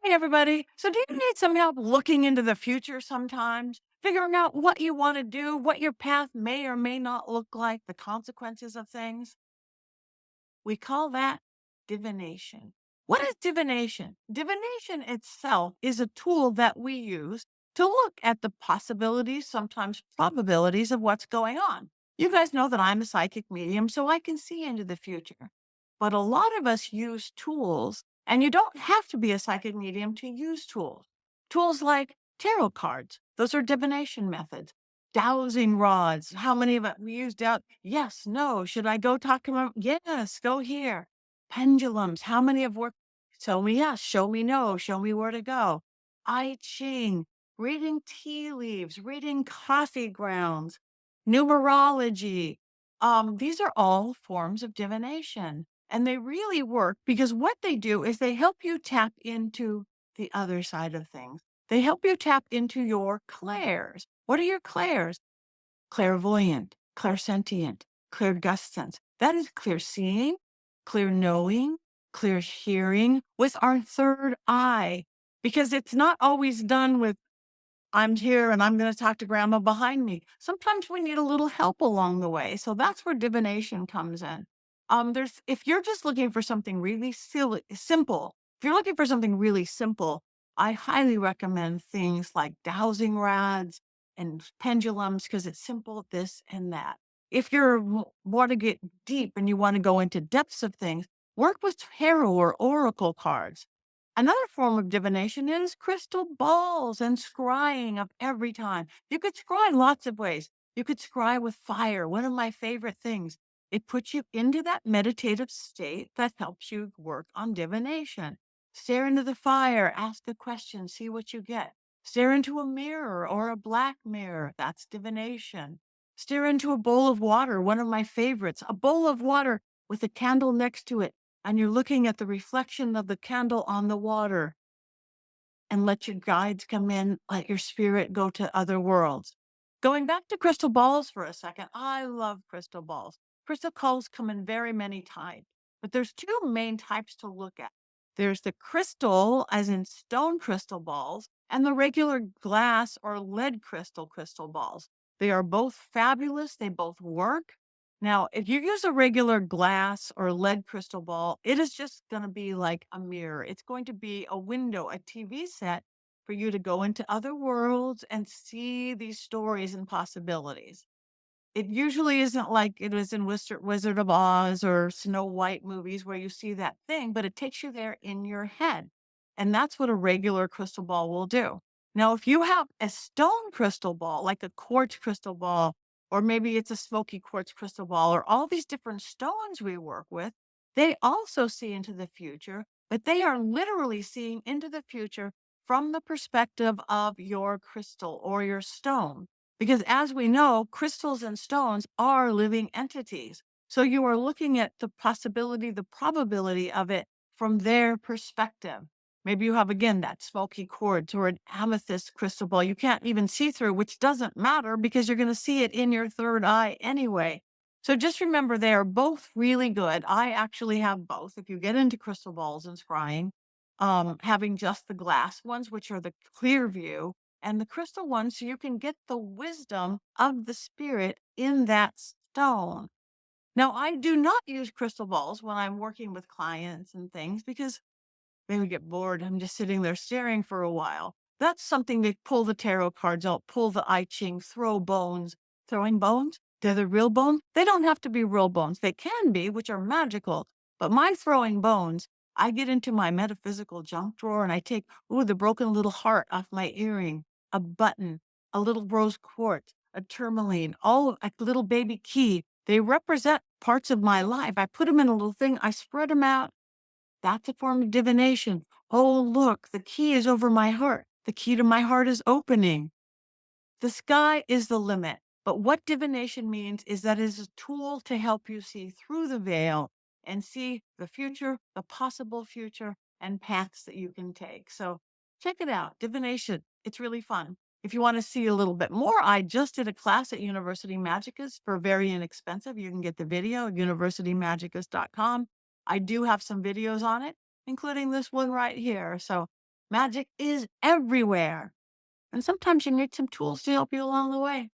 Hey, everybody. So, do you need some help looking into the future sometimes? Figuring out what you want to do, what your path may or may not look like, the consequences of things? We call that divination. What is divination? Divination itself is a tool that we use to look at the possibilities, sometimes probabilities of what's going on. You guys know that I'm a psychic medium, so I can see into the future. But a lot of us use tools, and you don't have to be a psychic medium to use tools. Tools like tarot cards, those are divination methods. Dowsing rods. How many of it we use yes, no. Should I go talk to him? Yes, go here. Pendulums. How many have worked? Show me yes, show me no, show me where to go. I Ching, reading tea leaves, reading coffee grounds, numerology. These are all forms of divination. And they really work because what they do is they help you tap into the other side of things. They help you tap into your clairs. What are your clairs? Clairvoyant, clairsentient, clairgustance. That is clear seeing, clear knowing, clear hearing with our third eye, because it's not always done with I'm here and I'm going to talk to grandma behind me. Sometimes we need a little help along the way. So that's where divination comes in. There's if you're just looking for something really simple, if you're looking for something really simple, I highly recommend things like dowsing rods and pendulums because it's simple, this and that. If you want to get deep and you want to go into depths of things, work with tarot or oracle cards. Another form of divination is crystal balls and scrying of every time. You could scry lots of ways. You could scry with fire, one of my favorite things. It puts you into that meditative state that helps you work on divination. Stare into the fire, ask a question, see what you get. Stare into a mirror or a black mirror, that's divination. Stare into a bowl of water, one of my favorites, a bowl of water with a candle next to it, and you're looking at the reflection of the candle on the water, and let your guides come in, let your spirit go to other worlds. Going back to crystal balls for a second, I love crystal balls. Crystal balls come in very many types, but there's two main types to look at. There's the crystal, as in stone crystal balls, and the regular glass or lead crystal balls. They are both fabulous. They both work. Now, if you use a regular glass or lead crystal ball, it is just going to be like a mirror. It's going to be a window, a TV set for you to go into other worlds and see these stories and possibilities. It usually isn't like it was in Wizard of Oz or Snow White movies where you see that thing, but it takes you there in your head. And that's what a regular crystal ball will do. Now, if you have a stone crystal ball, like a quartz crystal ball, or maybe it's a smoky quartz crystal ball, or all these different stones we work with, they also see into the future, but they are literally seeing into the future from the perspective of your crystal or your stone. Because as we know, crystals and stones are living entities. So you are looking at the possibility, the probability of it from their perspective. Maybe you have, again, that smoky quartz or an amethyst crystal ball you can't even see through, which doesn't matter because you're going to see it in your third eye anyway. So just remember they are both really good. I actually have both. If you get into crystal balls and scrying, having just the glass ones, which are the clear view, and the crystal one so you can get the wisdom of the spirit in that stone. Now, I do not use crystal balls when I'm working with clients and things because they would get bored. I'm just sitting there staring for a while. That's something they pull the tarot cards out, pull the I Ching, throw bones. Throwing bones? They're the real bones? They don't have to be real bones. They can be, which are magical. But my throwing bones, I get into my metaphysical junk drawer and I take, ooh, the broken little heart off my earring, a button, a little rose quartz, a tourmaline, all a little baby key. They represent parts of my life. I put them in a little thing, I spread them out. That's a form of divination. Oh, look, the key is over my heart. The key to my heart is opening. The sky is the limit. But what divination means is that it is a tool to help you see through the veil and see the future, the possible future, and paths that you can take. So check it out. Divination. It's really fun. If you want to see a little bit more, I just did a class at University Magicus for very inexpensive. You can get the video at universitymagicus.com. I do have some videos on it, including this one right here. So Magic is everywhere. And sometimes you need some tools to help you along the way.